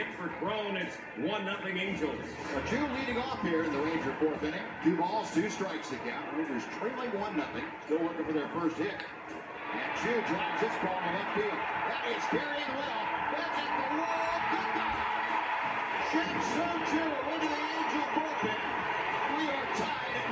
hit for Crone. It's 1-0 Angels. Jew leading off here in the Ranger fourth inning. 2 balls, 2 strikes to count. Rangers trailing 1-0. Still looking for their first hit. And Jew drives this ball to left field. That is carrying well. That's at the wall. Shin-Soo Choo into the Angel bullpen. We are tied at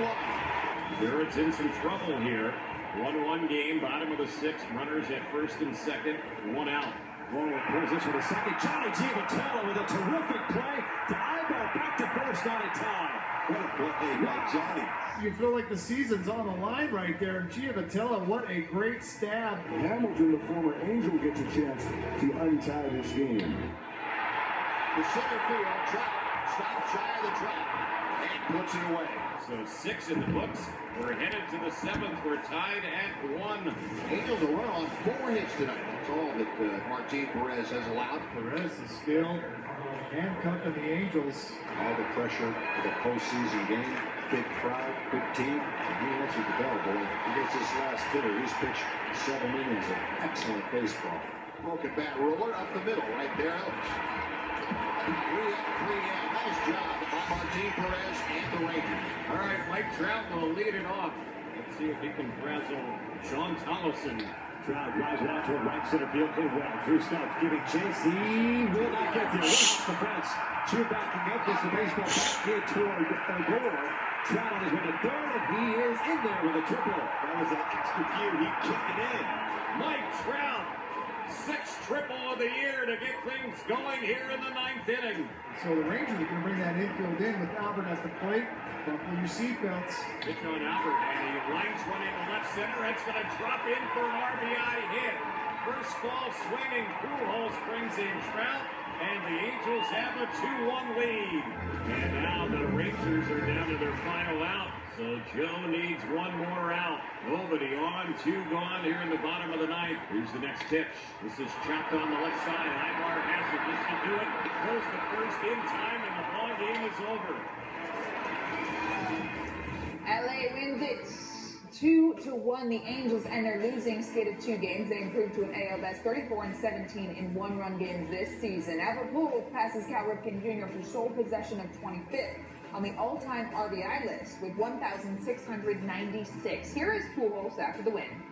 1. Barrett's in some trouble here. 1-1 game, bottom of the 6th. Runners at first and second, 1 out. Roller pulls this for the second. Johnny Giavitello with a terrific play to eyeball back to first, not in time. What a play by Johnny. You feel like the season's on the line right there. And Giavitello, what a great stab. Hamilton, the former Angel, gets a chance to untie this game. The center field, Trout, stops shy of the track and puts it away. So 6 in the books. We're headed to the 7th. We're tied at 1. Angels will run on 4 hits tonight. That's all that Martin Perez has allowed. Perez is still handcuffing the Angels. All the pressure for the postseason game. Big crowd, big team. And he answered the bell, boy. He gets this last hitter. He's pitched 7 innings of excellent baseball. Broken bat roller up the middle, right there, Elvis. 3 out. Nice job by Martin Perez and the Rangers. All right, Mike Trout will lead it off. Let's see if he can frazzle Sean Tolleson. Trout drives it out toward right center field. Played well. Drew Stubbs giving chase. He will not get there. Off the fence. Cheer backing up as the baseball back in toward Gore. Trout on his way to third, and he is in there with a triple. That was an extra few. He kicked it in. Mike Trout, 6th triple of the year to get things going here in the 9th inning. So the Rangers are going to bring that infield in with Albert at the plate. Buckle your seatbelts. Pitch on Albert, and he lines one into left center. It's going to drop in for an RBI hit. First ball swinging. Pujols brings in Trout, and the Angels have a 2-1 lead. And now the Rangers are down to their final out. So Joe needs 1 more out. Nobody on, 2 gone here in the bottom of the 9th. Here's the next pitch. This is chopped on the left side. Ibar has it. This to do it. Goes the first in time, and the ball game is over. LA wins it 2-1. The Angels and their losing skid of 2 games. They improved to an AL best 34-17 in 1-run games this season. Albert Pujols passes Cal Ripken Jr. for sole possession of 25th on the all-time RBI list with 1,696. Here is Pujols after the win.